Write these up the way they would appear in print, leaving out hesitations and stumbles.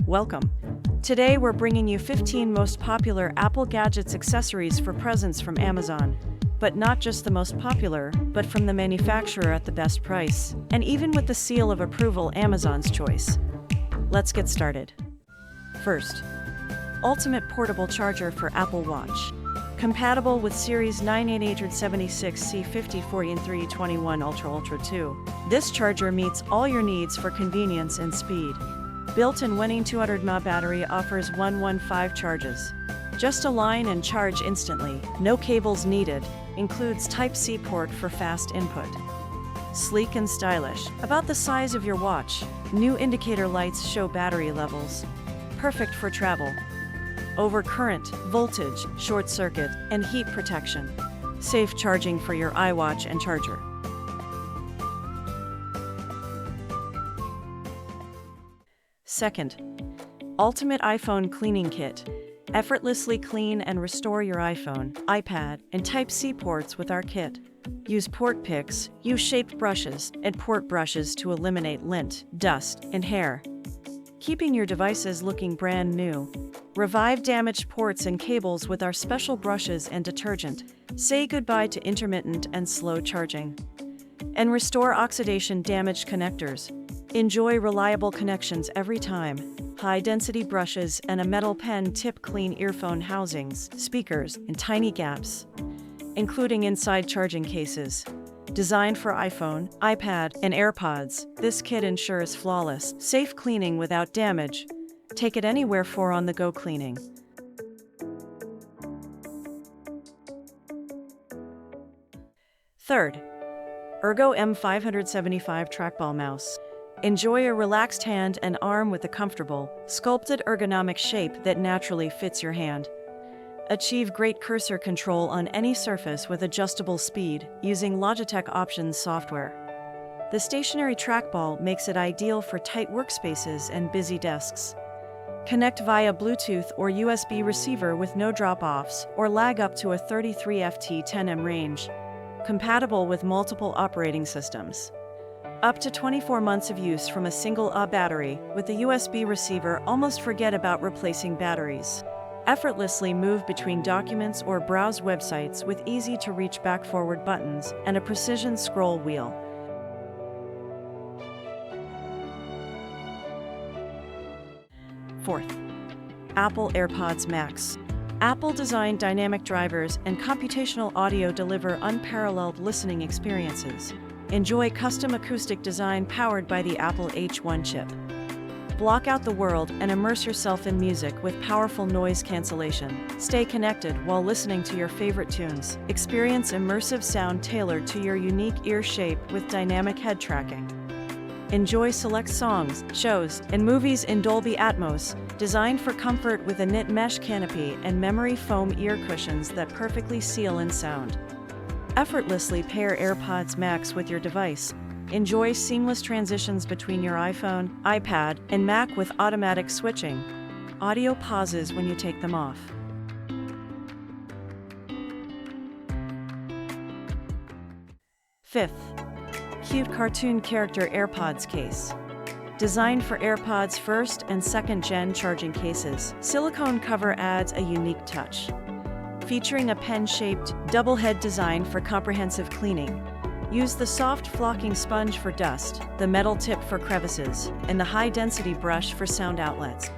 Welcome. Today we're bringing you 15 most popular Apple Gadgets accessories for presents from Amazon. But not just the most popular, but from the manufacturer at the best price. And even with the seal of approval, Amazon's choice. Let's get started. First, Ultimate Portable Charger for Apple Watch. Compatible with Series 9876C5040 and 321 Ultra 2. This charger meets all your needs for convenience and speed. Built-in winning 200 mAh battery offers 115 charges. Just align and charge instantly, no cables needed. Includes Type-C port for fast input. Sleek and stylish, about the size of your watch. New indicator lights show battery levels. Perfect for travel. Overcurrent, voltage, short circuit, and heat protection. Safe charging for your iWatch and charger. Second, Ultimate iPhone Cleaning Kit. Effortlessly clean and restore your iPhone, iPad, and Type-C ports with our kit. Use port picks, U-shaped brushes, and port brushes to eliminate lint, dust, and hair, keeping your devices looking brand new. Revive damaged ports and cables with our special brushes and detergent. Say goodbye to intermittent and slow charging. And restore oxidation-damaged connectors. Enjoy reliable connections every time. High-density brushes and a metal pen tip clean earphone housings, speakers, and tiny gaps, including inside charging cases. Designed for iPhone, iPad, and AirPods, this kit ensures flawless, safe cleaning without damage. Take it anywhere for on-the-go cleaning. Third, Ergo M575 Trackball Mouse. Enjoy a relaxed hand and arm with a comfortable, sculpted ergonomic shape that naturally fits your hand. Achieve great cursor control on any surface with adjustable speed using Logitech Options software. The stationary trackball makes it ideal for tight workspaces and busy desks. Connect via Bluetooth or USB receiver with no drop-offs or lag up to a 33 ft 10M range. Compatible with multiple operating systems. Up to 24 months of use from a single battery. With a USB receiver, almost forget about replacing batteries. Effortlessly move between documents or browse websites with easy-to-reach back-forward buttons and a precision scroll wheel. Fourth, Apple AirPods Max. Apple-designed dynamic drivers and computational audio deliver unparalleled listening experiences. Enjoy custom acoustic design powered by the Apple H1 chip. Block out the world and immerse yourself in music with powerful noise cancellation. Stay connected while listening to your favorite tunes. Experience immersive sound tailored to your unique ear shape with dynamic head tracking. Enjoy select songs, shows, and movies in Dolby Atmos, designed for comfort with a knit mesh canopy and memory foam ear cushions that perfectly seal in sound. Effortlessly pair AirPods Max with your device. Enjoy seamless transitions between your iPhone, iPad, and Mac with automatic switching. Audio pauses when you take them off. Fifth, Cute Cartoon Character AirPods Case. Designed for AirPods first and second gen charging cases, silicone cover adds a unique touch. Featuring a pen-shaped, double head design for comprehensive cleaning. Use the soft flocking sponge for dust, the metal tip for crevices, and the high-density brush for sound outlets.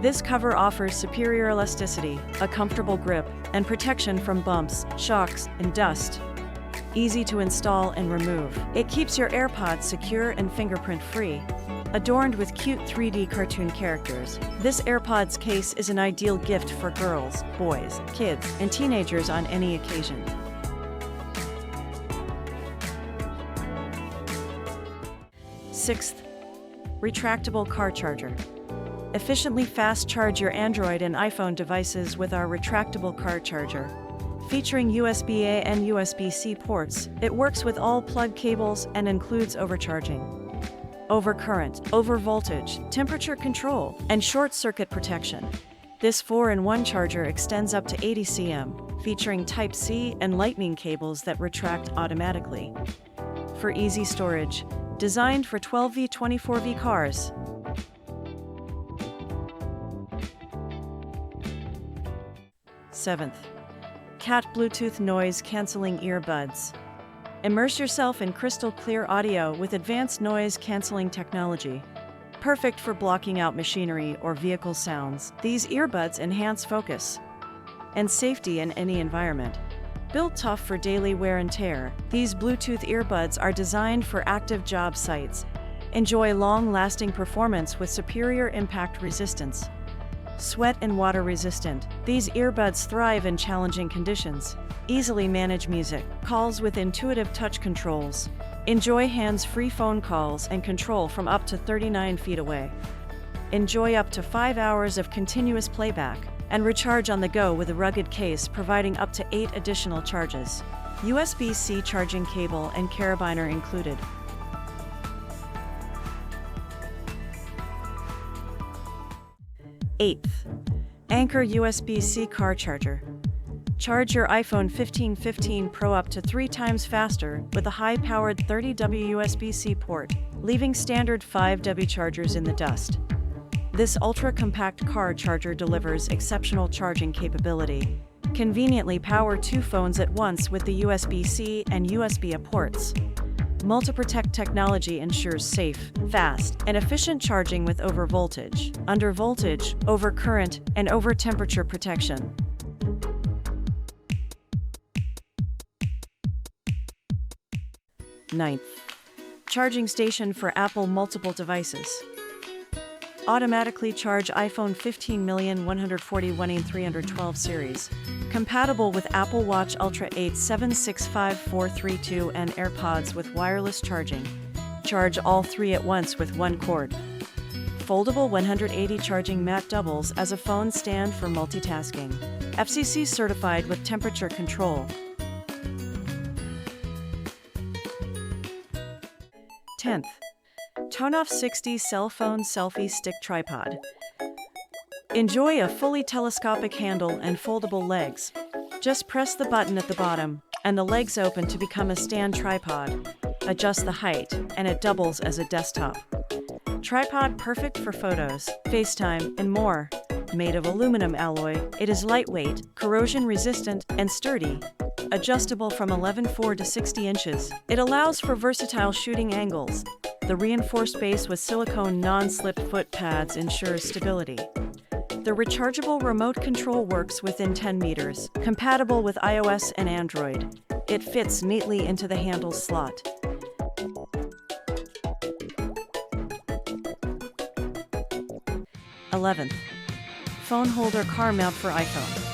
This cover offers superior elasticity, a comfortable grip, and protection from bumps, shocks, and dust. Easy to install and remove. It keeps your AirPods secure and fingerprint-free. Adorned with cute 3D cartoon characters, this AirPods case is an ideal gift for girls, boys, kids, and teenagers on any occasion. Sixth, Retractable Car Charger. Efficiently fast charge your Android and iPhone devices with our retractable car charger. Featuring USB-A and USB-C ports, it works with all plug cables and includes overcharging, overcurrent, overvoltage, temperature control, and short-circuit protection. This 4-in-1 charger extends up to 80 cm, featuring Type-C and Lightning cables that retract automatically. For easy storage, designed for 12V, 24V cars. 7th, Cat Bluetooth noise cancelling earbuds. Immerse yourself in crystal clear audio with advanced noise cancelling technology. Perfect for blocking out machinery or vehicle sounds, these earbuds enhance focus and safety in any environment. Built tough for daily wear and tear, these Bluetooth earbuds are designed for active job sites. Enjoy long-lasting performance with superior impact resistance. Sweat and water resistant, these earbuds thrive in challenging conditions. Easily manage music, calls with intuitive touch controls. Enjoy hands-free phone calls and control from up to 39 feet away. Enjoy up to 5 hours of continuous playback and recharge on the go with a rugged case providing up to 8 additional charges. USB-C charging cable and carabiner included. 8th, Anker USB-C car charger. Charge your iPhone 15 Pro up to 3 times faster with a high-powered 30W USB-C port, leaving standard 5W chargers in the dust. This ultra-compact car charger delivers exceptional charging capability. Conveniently power 2 phones at once with the USB-C and USB-A ports. MultiProtect technology ensures safe, fast, and efficient charging with over-voltage, under-voltage, over-current, and over-temperature protection. 9th, charging station for Apple multiple devices. Automatically charge iPhone 15,141,312 series. Compatible with Apple Watch Ultra 8 765432 and AirPods with wireless charging. Charge all 3 at once with one cord. Foldable 180 charging mat doubles as a phone stand for multitasking. FCC certified with temperature control. 10th, Tonoff 60 cell phone selfie stick tripod. Enjoy a fully telescopic handle and foldable legs. Just press the button at the bottom, and the legs open to become a stand tripod. Adjust the height, and it doubles as a desktop. Tripod perfect for photos, FaceTime, and more. Made of aluminum alloy, it is lightweight, corrosion-resistant, and sturdy. Adjustable from 11.4 to 60 inches, it allows for versatile shooting angles. The reinforced base with silicone non-slip foot pads ensures stability. The rechargeable remote control works within 10 meters, compatible with iOS and Android. It fits neatly into the handle slot. '11th, phone holder car mount for iPhone.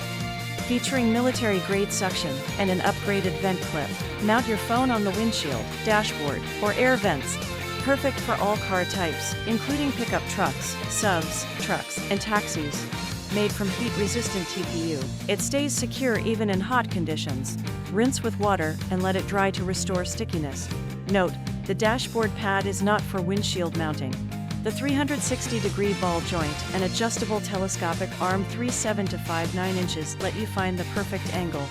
Featuring military-grade suction and an upgraded vent clip, mount your phone on the windshield, dashboard, or air vents. Perfect for all car types, including pickup trucks, SUVs, trucks, and taxis. Made from heat-resistant TPU, it stays secure even in hot conditions. Rinse with water and let it dry to restore stickiness. Note, the dashboard pad is not for windshield mounting. The 360-degree ball joint and adjustable telescopic arm 3.7 to 5.9 inches let you find the perfect angle.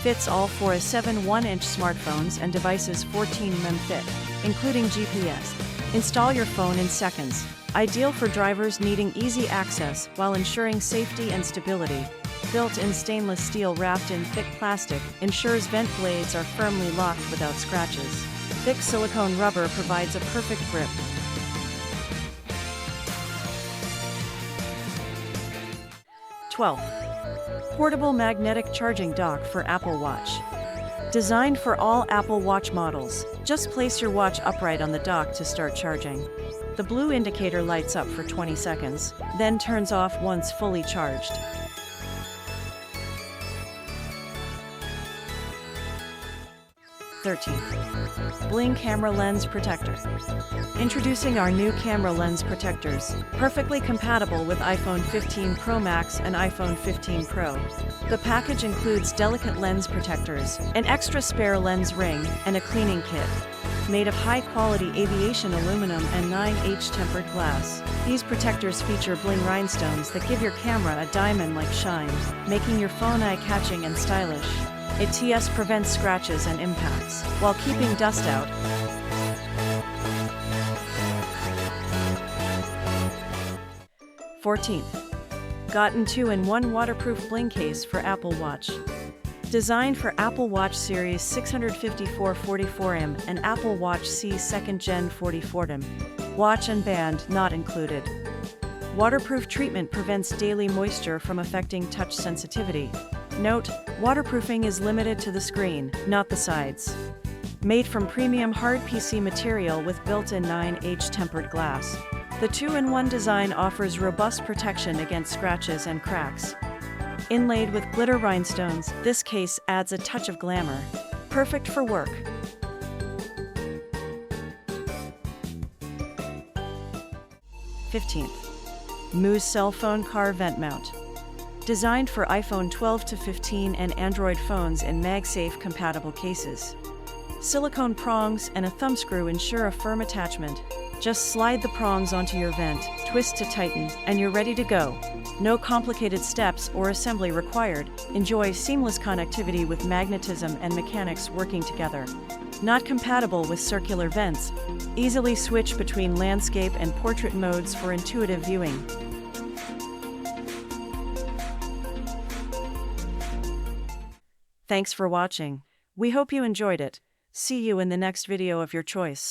Fits all 4 7.1-inch smartphones and devices 14 mm thick, including GPS. Install your phone in seconds. Ideal for drivers needing easy access while ensuring safety and stability. Built-in stainless steel wrapped in thick plastic ensures vent blades are firmly locked without scratches. Thick silicone rubber provides a perfect grip. 12th, portable magnetic charging dock for Apple Watch. Designed for all Apple Watch models, just place your watch upright on the dock to start charging. The blue indicator lights up for 20 seconds, then turns off once fully charged. 13th, Bling Camera Lens Protector. Introducing our new camera lens protectors, perfectly compatible with iPhone 15 Pro Max and iPhone 15 Pro. The package includes delicate lens protectors, an extra spare lens ring, and a cleaning kit. Made of high-quality aviation aluminum and 9H tempered glass. These protectors feature bling rhinestones that give your camera a diamond-like shine, making your phone eye-catching and stylish. It prevents scratches and impacts, while keeping dust out. '14th, Gotten 2-in-1 waterproof bling case for Apple Watch. Designed for Apple Watch Series 654 44M and Apple Watch C 2nd Gen 44M. Watch and band not included. Waterproof treatment prevents daily moisture from affecting touch sensitivity. Note: waterproofing is limited to the screen, not the sides. Made from premium hard PC material with built-in 9H tempered glass. The 2-in-1 design offers robust protection against scratches and cracks. Inlaid with glitter rhinestones, this case adds a touch of glamour. Perfect for work. 15th. Muse Cell Phone Car Vent Mount. Designed for iPhone 12 to 15 and Android phones in MagSafe compatible cases. Silicone prongs and a thumbscrew ensure a firm attachment. Just slide the prongs onto your vent, twist to tighten, and you're ready to go. No complicated steps or assembly required. Enjoy seamless connectivity with magnetism and mechanics working together. Not compatible with circular vents. Easily switch between landscape and portrait modes for intuitive viewing. Thanks for watching. We hope you enjoyed it. See you in the next video of your choice.